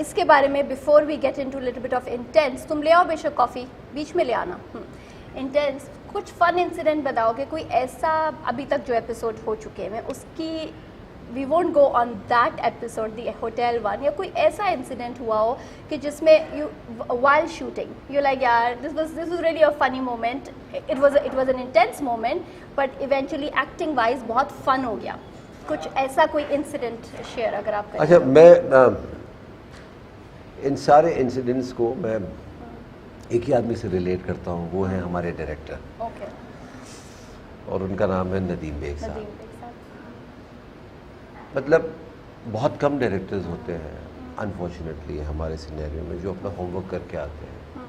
اس کے بارے میں before we get into little bit of intense. تم لے آؤ بے شک کافی, بیچ میں لے آنا. انٹینس کچھ فن انسیڈنٹ بتاؤ کہ کوئی ایسا ابھی تک جو ایپیسوڈ ہو چکے ہیں اس کی we won't go on that episode the hotel one, یا کوئی ایسا انسیڈنٹ ہوا ہو کہ جس میں you while shooting you like یار this was really a funny moment, it was an intense moment but eventually acting wise بہت فن ہو گیا. کچھ ایسا کوئی انسیڈنٹ شیئر اگر آپ کریں. اچھا, میں ان سارے انسیڈنٹس کو میں ایک ہی آدمی سے ریلیٹ کرتا ہوں, وہ ہیں ہمارے ڈائریکٹر, اوکے, اور ان کا نام ہے ندیم بیگ صاحب. مطلب بہت کم ڈائریکٹرز ہوتے ہیں انفارچونیٹلی ہمارے سینیریو میں جو اپنا ہوم ورک کر کے آتے ہیں,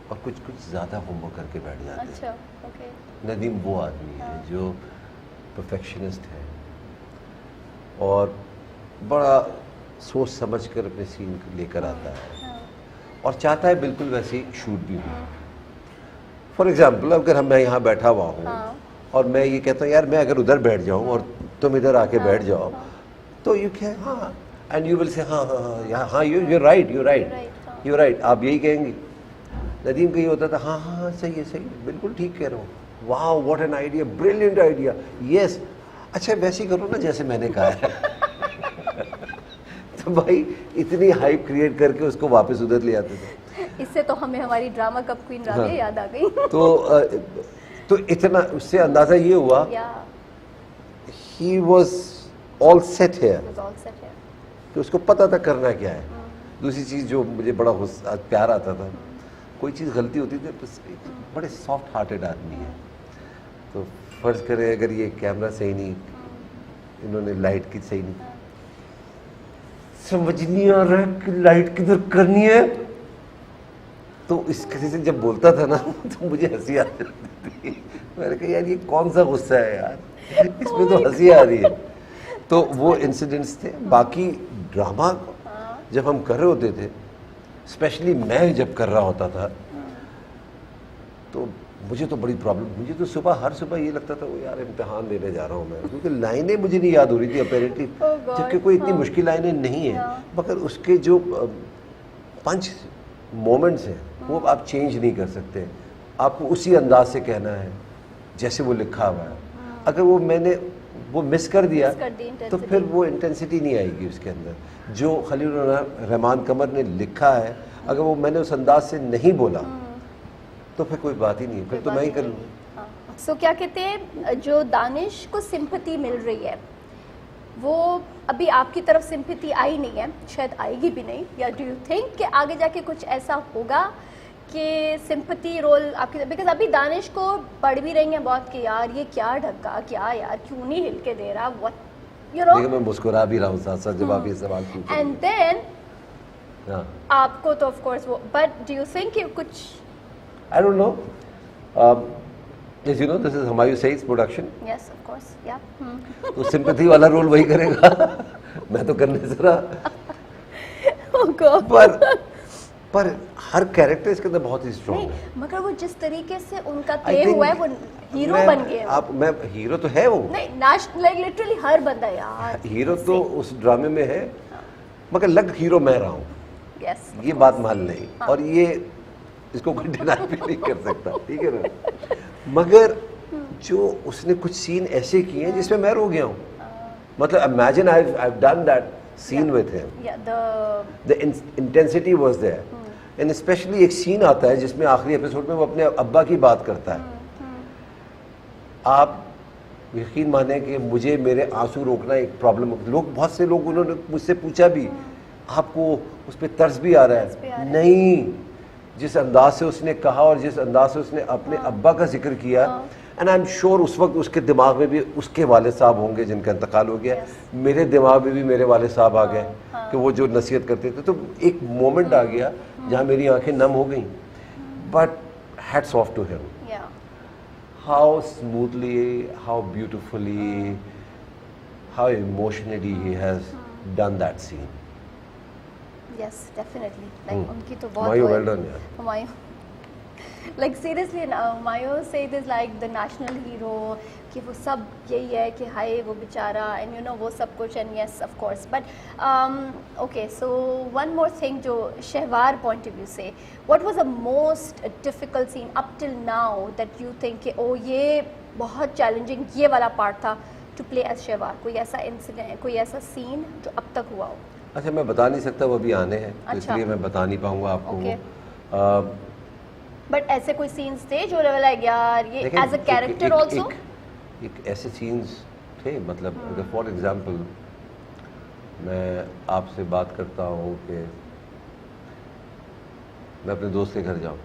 اور کچھ زیادہ ہوم ورک کر کے بیٹھ جاتے ہیں. اچھا, اوکے. ندیم وہ آدمی ہے جو پرفیکشنسٹ ہے اور بڑا سوچ سمجھ کر اپنے سین لے کر آتا ہے اور چاہتا ہے بالکل ویسی شوٹ بھی ہو. فار ایگزامپل اگر میں یہاں بیٹھا ہوا ہوں اور میں یہ کہتا ہوں یار میں اگر ادھر بیٹھ جاؤں اور تم ادھر آ کے بیٹھ جاؤ تو یو کین ہاں اینڈ یو ول سے ہاں ہاں ہاں یو رائٹ, آپ یہی کہیں گے. ندیم کا یہ ہوتا تھا ہاں ہاں صحیح ہے بالکل ٹھیک کہہ رہا ہوں, wow what an idea, brilliant idea, yes اچھا ویسے ہی کرو نا جیسے میں نے کہا ہے. تو بھائی اتنی ہائپ کریٹ کر کے اس کو واپس ادھر لے آتے تھے. اس سے تو ہمیں ہماری ڈرامہ کپ کوئین رابعہ یاد آ گئی. تو اتنا اس سے اندازہ یہ ہوا ہی واز آل سیٹ ہے کہ اس کو پتا تھا کرنا کیا ہے. دوسری چیز جو مجھے بڑا پیار آتا تھا, کوئی چیز غلطی ہوتی تھی تو بڑے سافٹ ہارٹیڈ آدمی ہے. تو فرض کریں اگر یہ کیمرہ صحیح نہیں, انہوں نے لائٹ کی صحیح نہیں, سمجھ نہیں آ رہا ہے کہ لائٹ کدھر کرنی ہے, تو اس کسی سے جب بولتا تھا نا تو مجھے ہنسی آ جاتی تھی. میں نے کہا یار یہ کون سا غصہ ہے یار, اس میں تو ہنسی آ رہی ہے. تو وہ انسیڈنٹس تھے. باقی ڈرامہ جب ہم کر رہے ہوتے تھے, اسپیشلی میں جب کر رہا ہوتا تھا, تو مجھے تو بڑی پرابلم, مجھے تو ہر صبح یہ لگتا تھا وہ یار امتحان دینے جا رہا ہوں میں, کیونکہ لائنیں مجھے نہیں یاد ہو رہی تھی اپیرنٹلی, جبکہ کوئی اتنی مشکل لائنیں نہیں ہیں, مگر اس کے جو پنچ مومنٹس ہیں وہ آپ چینج نہیں کر سکتے. آپ کو اسی انداز سے کہنا ہے جیسے وہ لکھا ہوا ہے. اگر وہ میں نے وہ مس کر دیا تو پھر وہ انٹینسٹی نہیں آئے گی اس کے اندر. جو خلیل الرحمان قمر نے لکھا ہے اگر وہ میں نے اس انداز سے نہیں بولا تو پھر کوئی بات ہی نہیں, پھر تو میں ہی کر لوں. سو کیا کہتے ہیں, جو دانش کو سمپتھی مل رہی ہے وہ ابھی آپ کی طرف سمپتھی آئی نہیں ہے, شاید آئے گی بھی نہیں, یا ڈو یو تھنک کہ آگے جا کے کچھ ایسا ہوگا کہ سمپتھی رول آپ کی, بیکاز ابھی دانش کو پڑھ بھی رہی ہیں بہت کہ یار یہ کیا ڈھکا, کیا یار کیوں نہیں ہل کے دے رہا, what you know. میں مسکرا بھی رہا ہوں ساتھ ساتھ جب آپ یہ سوال پوچھ رہے ہیں. اینڈ دین آپ کو تو آف کورس وہ, بٹ ڈو یو تھنک کہ کچھ I don't know. As you know, this is Humayun Saeed's production. Yes, of course. Yeah. تو سمپتھی والا رول وہی کرے گا, میں تو کرنے سے رہا. پر ہر کیریکٹر اس کے اندر بہت ہی اسٹرانگ ہے. مگر وہ جس طریقے سے ان کا طے ہوا ہے وہ ہیرو بن گئے. میں ہیرو تو ہے وہ نہیں, لائک لٹرلی ہر بندہ یار ہیرو تو اس ڈرامے میں ہے, مگر لگ ہیرو میں رہا ہوں. یہ بات مان نہیں, اور یہ اس کو کوئی ڈینائی بھی نہیں کر سکتا, ٹھیک ہے نا. مگر جو اس نے کچھ سین ایسے کیے ہیں جس میں میں رو گیا ہوں. مطلب imagine I've done that scene with him. The intensity was there. And especially ایک سین آتا ہے جس میں آخری ایپیسوڈ میں وہ اپنے ابا کی بات کرتا ہے. آپ یقین مانیں کہ مجھے میرے آنسو روکنا ایک پرابلم, بہت سے لوگ انہوں نے مجھ سے پوچھا بھی آپ کو اس پہ طرز بھی آ رہا ہے, نہیں, جس انداز سے اس نے کہا اور جس انداز سے اس نے اپنے ابا کا ذکر کیا, اینڈ آئی ایم شیور اس وقت اس کے دماغ میں بھی اس کے والد صاحب ہوں گے جن کا انتقال ہو گیا, میرے دماغ میں بھی میرے والد صاحب آ گئے کہ وہ جو نصیحت کرتے تھے. تو ایک مومنٹ آ گیا جہاں میری آنکھیں نم ہو گئیں. But hats off to him, how smoothly, how beautifully, how emotionally he has done that scene. Yes, definitely. Like ان کی تو بہت well done, Humayun Like seriously, Humayun Said is like the national hero. کہ وہ سب یہی ہے کہ ہائے وہ بیچارہ اینڈ یو نو وہ سب کچھ and yes of course. But okay so one more thing جو شہوار پوائنٹ آف ویو سے what was a most difficult scene up till now that you think کہ او یہ بہت چیلنجنگ یہ والا پارٹ تھا ٹو پلے ایز شہوار؟ کوئی ایسا انسیڈنٹ کوئی ایسا سین جو اب تک ہوا ہو؟ اچھا میں بتا نہیں سکتا, وہ ابھی آنے ہیں اس لیے میں بتا نہیں پاؤں گا آپ کو. بٹ ایسے کوئی سینس تھے جو لائک یار یہ ایز اے کیریکٹر آلسو ایک ایسے سینس تھے, مطلب اگر فار ایگزامپل میں آپ سے بات کرتا ہوں کہ میں اپنے دوست کے گھر جاؤں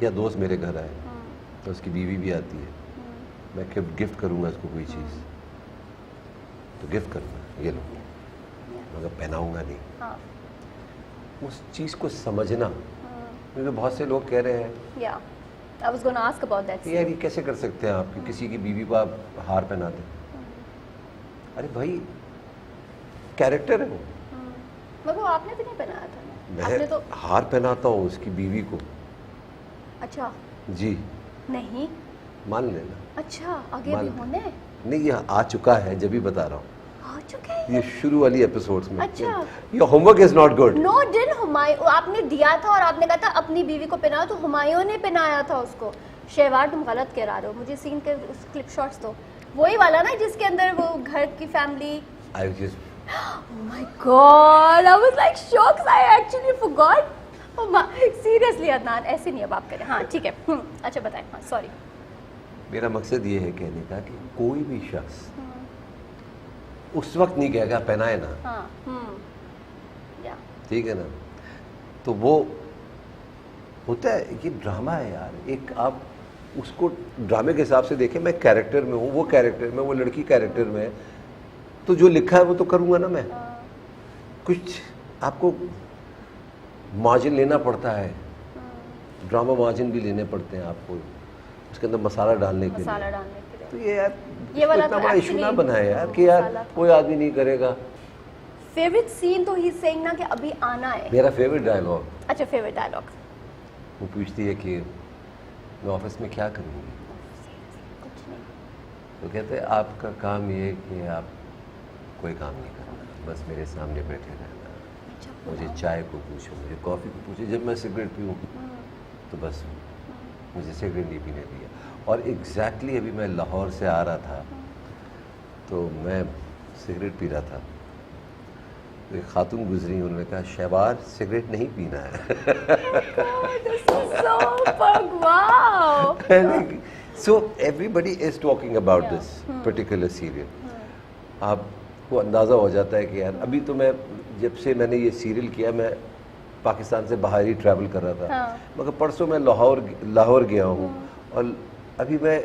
یا دوست میرے گھر آئے تو اس کی بیوی بھی آتی ہے, میں گفٹ کروں گا اس کو کوئی چیز تو گفٹ کروں گا یہ لوگ, مگر پہناؤں گا نہیں. اس چیز کو سمجھنا, کیونکہ بہت سے لوگ کہہ رہے ہیں I was going to ask about that. یار یہ کیسے کر سکتے ہیں آپ کہ کسی کی بیوی کو آپ ہار پہنا دیں؟ ارے بھائی کیریکٹر ہے وہ. مگر وہ آپ نے بھی نہیں پہنایا تھا. میں تو ہار پہناتا ہوں اس کی بیوی کو. اچھا جی نہیں مان لینا. اچھا آگے بھی ہونے نہیں, یہ آ چکا ہے جب ہی بتا رہا ہوں, آ چکے یہ شروع والی ایپیسوڈز میں. اچھا your homework is not good. No done Humayun آپ نے دیا تھا اور آپ نے کہا تھا اپنی بیوی کو پہناؤ, تو ہمایوں نے پہنایا تھا اس کو. شہوار تم غلط کرا رہے ہو, مجھے سین کے کلپ شاٹس دو. وہی والا نا جس کے اندر وہ گھر کی family. I was just Oh my God, I was like shocked. I actually forgot. Oh my, seriously Adnan ایسے نہیں اب آپ کریں. ہاں ٹھیک ہے, اچھا بتائیں. ہاں سوری. میرا مقصد یہ ہے کہنے کا کہ کوئی بھی شخص اس وقت نہیں کہے گا پہنائے نا, ٹھیک ہے نا, تو وہ ہوتا ہے یہ ڈرامہ ہے یار. ایک آپ اس کو ڈرامے کے حساب سے دیکھیں, میں کیریکٹر میں ہوں, وہ کیریکٹر میں, وہ لڑکی کیریکٹر میں, تو جو لکھا ہے وہ تو کروں گا نا میں. کچھ آپ کو مارجن لینا پڑتا ہے, ڈرامہ مارجن بھی لینے پڑتے ہیں آپ کو اس کے اندر مسالہ ڈالنے کے لیے. تو یہ یار اتنا بڑا ایشو نہ بنائے یار کہ یار کوئی آدمی نہیں کرے گا. فیوریٹ سین تو ہی سینگ نا کہ ابھی آنا ہے. میرا فیوریٹ ڈائلاگ. اچھا فیوریٹ ڈائلاگ. وہ پوچھتی ہے کہ میں آفس میں کیا کروں گی, تو کہتے ہیں آپ کا کام یہ کہ آپ کوئی کام نہیں کرنا, بس میرے سامنے بیٹھے رہنا, مجھے چائے کو پوچھو, مجھے کافی کو پوچھو, جب میں سگریٹ پیوں تو بس مجھے سگریٹ نہیں پینے دیا. اور ایگزیکٹلی ابھی میں لاہور سے آ رہا تھا تو میں سگریٹ پی رہا تھا, تو ایک خاتون گزری, انہوں نے کہا شہوار سگریٹ نہیں پینا ہے. سو ایوری بڈی is talking about this particular serial. آپ کو اندازہ ہو جاتا ہے کہ یار ابھی تو میں جب سے میں نے یہ سیریل کیا میں پاکستان سے باہر ہی ٹریول کر رہا تھا, مگر پرسوں میں لاہور گیا ہوں, اور ابھی میں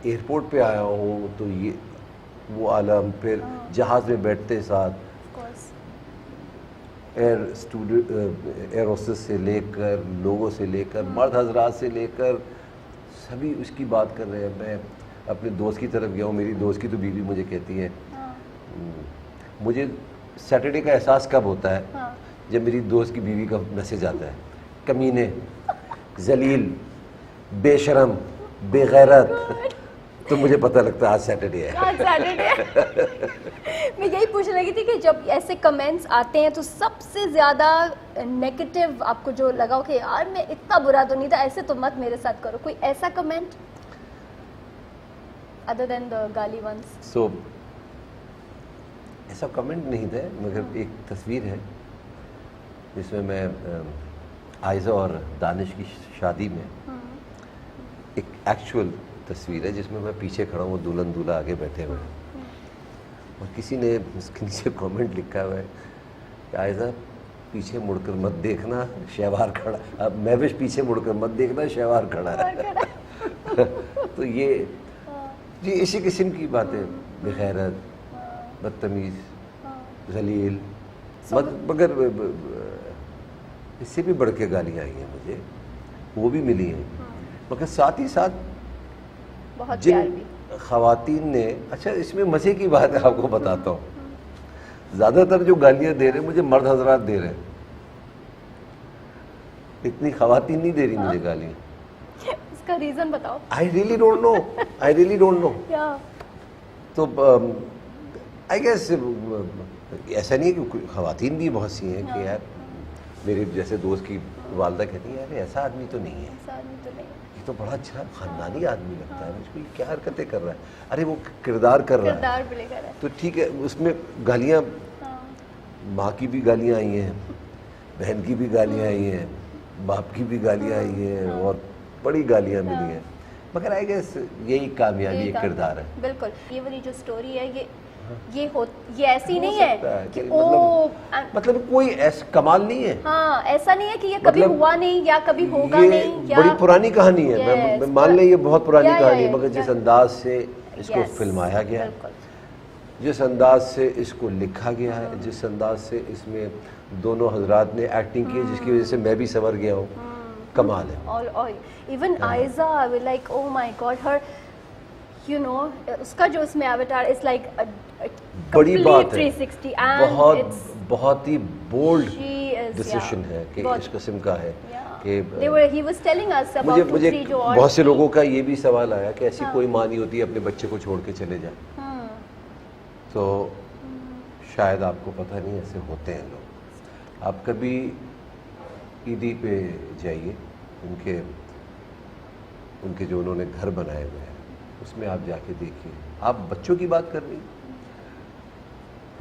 ایئرپورٹ پہ آیا ہوں, تو یہ وہ عالم, پھر جہاز میں بیٹھتے ساتھ ایئر ہوسٹس سے لے کر, لوگوں سے لے کر, مرد حضرات سے لے کر, سبھی اس کی بات کر رہے ہیں. میں اپنے دوست کی طرف گیا ہوں, میری دوست کی تو بیوی مجھے کہتی ہے, مجھے سیٹرڈے کا احساس کب ہوتا ہے جب میری دوست کی بیوی کا میسج آتا ہے, کمینے, ذلیل, بے شرم, بے غیرت, تو مجھے پتہ لگتا ہے آج سیٹرڈے ہے. میں یہی پوچھنے لگی تھی کہ جب ایسے کمنٹس آتے ہیں تو سب سے زیادہ نیگیٹو آپ کو جو لگا ہو کہ یار میں اتنا برا تو نہیں تھا, ایسے تو مت میرے ساتھ کرو, کوئی ایسا کمنٹ ادر دین دا گالی ونس؟ سو ایسا کمنٹ نہیں تھا, مگر ایک تصویر ہے جس میں آئزہ اور دانش کی شادی میں, ایک ایکچوئل تصویر ہے جس میں میں پیچھے کھڑا ہوں, وہ دلہن دولہا آگے بیٹھے ہوئے ہیں, اور کسی نے اس کے نیچے کامنٹ لکھا ہوا ہے کہ آئزہ پیچھے مڑ کر مت دیکھنا, شہوار کھڑا, اب مہوش پیچھے مڑ کر مت دیکھنا, شہوار کھڑا ہے. تو یہ جی اسی قسم کی باتیں, بغیرت, بدتمیز, ذلیل, مگر اس سے بھی بڑھ کے گالیاں آئی ہیں مجھے, وہ بھی ملی ہیں, مگر ساتھ ہی ساتھ جن خواتین نے, اچھا اس میں مزے کی بات ہے آپ کو بتاتا ہوں, زیادہ تر جو گالیاں دے رہے ہیں مجھے مرد حضرات دے رہے ہیں. اتنی خواتین نہیں دے رہی مجھے گالیاں. اس کا ریزن بتاؤ. I really don't know. کیا؟ تو آئی گیس ایسا نہیں ہے کہ خواتین بھی بہت سی ہیں کہ یار میرے جیسے دوست کی والدہ کہتی ہیں یار ایسا آدمی تو نہیں ہے, یہ تو بڑا اچھا خاندانی آدمی لگتا ہے, مجھ کو کیا حرکتیں کر رہا ہے, ارے وہ کردار کر رہا ہے تو ٹھیک ہے. اس میں گالیاں, ماں کی بھی گالیاں آئی ہیں, بہن کی بھی گالیاں آئی ہیں, باپ کی بھی گالیاں آئی ہیں, اور بڑی گالیاں ملی ہیں, مگر آئی گیس یہی کامیابی ایک کردار ہے. بالکل. یہ والی جو سٹوری ہے یہ ایسی نہیں ہے کہ مطلب کوئی ایسا کمال نہیں ہے. ہاں, ایسا نہیں ہے کہ یہ کبھی ہوا نہیں یا کبھی ہوگا نہیں. بڑی پرانی کہانی ہے, میں مان لیں یہ بہت پرانی کہانی ہے, مگر جس انداز سے اس کو فلمایا گیا ہے, جس انداز سے اس کو لکھا گیا ہے, جس انداز سے اس میں دونوں حضرات نے ایکٹنگ کی, جس کی وجہ سے میں بھی سنور گیا ہوں, کمال ہے. Even Aiza, like oh my god, ہر یو نو اس کا جو اس میں ایواتار از لائک بڑی بات ہے, 360 بہت ہی بولڈ ڈیسیشن ہے کہ اس قسم کا ہے کہ مجھے بہت سے لوگوں کا یہ بھی سوال آیا کہ ایسی کوئی ماں نہیں ہوتی اپنے بچے کو چھوڑ کے چلے جائے, تو شاید آپ کو پتہ نہیں ایسے ہوتے ہیں لوگ. آپ کبھی عیدی پہ جائیے, ان کے جو انہوں نے گھر بنائے ہوئے ہیں اس میں آپ جا کے دیکھیے. آپ بچوں کی بات کر رہی ہیں,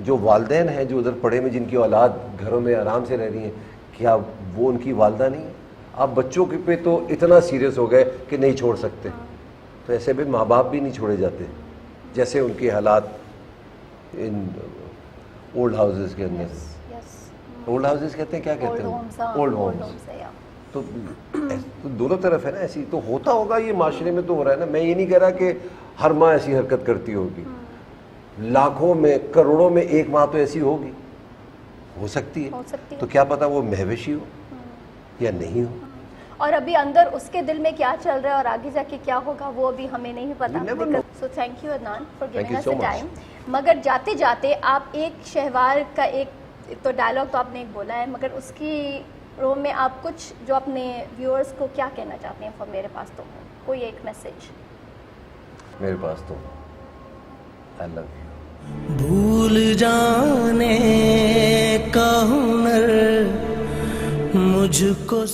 جو والدین ہیں جو ادھر پڑے میں جن کی اولاد گھروں میں آرام سے رہ رہی ہیں, کیا وہ ان کی والدہ نہیں ہے؟ آپ بچوں کے پہ تو اتنا سیریس ہو گئے کہ نہیں چھوڑ سکتے, تو ایسے بھی ماں باپ بھی نہیں چھوڑے جاتے جیسے ان کے حالات ان اولڈ ہاؤسز کے اندر. اولڈ ہاؤسز کہتے ہیں, کیا کہتے ہیں, اولڈ ہومز. تو دونوں طرف ہے نا, ایسی تو ہوتا ہوگا, یہ معاشرے میں تو ہو رہا ہے نا. میں یہ نہیں کہہ رہا کہ ہر ماں ایسی حرکت کرتی ہوگی, لاکھوں میں کروڑوں میں ایک ماں تو ایسی ہوگی, ہو سکتی ہے, تو کیا پتا وہ مہوشی ہو یا نہیں ہو, اور ابھی اندر اس کے دل میں کیا چل رہا ہے اور آگے جا کے کیا ہوگا وہ ابھی ہمیں نہیں پتا. So thank you Adnan for giving us time. مگر جاتے جاتے آپ ایک شہوار کا ایک تو ڈائلاگ تو آپ نے ایک بولا ہے, مگر اس کی رو میں آپ کچھ جو اپنے ویورز کو کیا کہنا چاہتے ہیں؟ میرے پاس تو کوئی ایک میسج. میرے پاس تو I love you. بھول جانے کا ہنر مجھ کو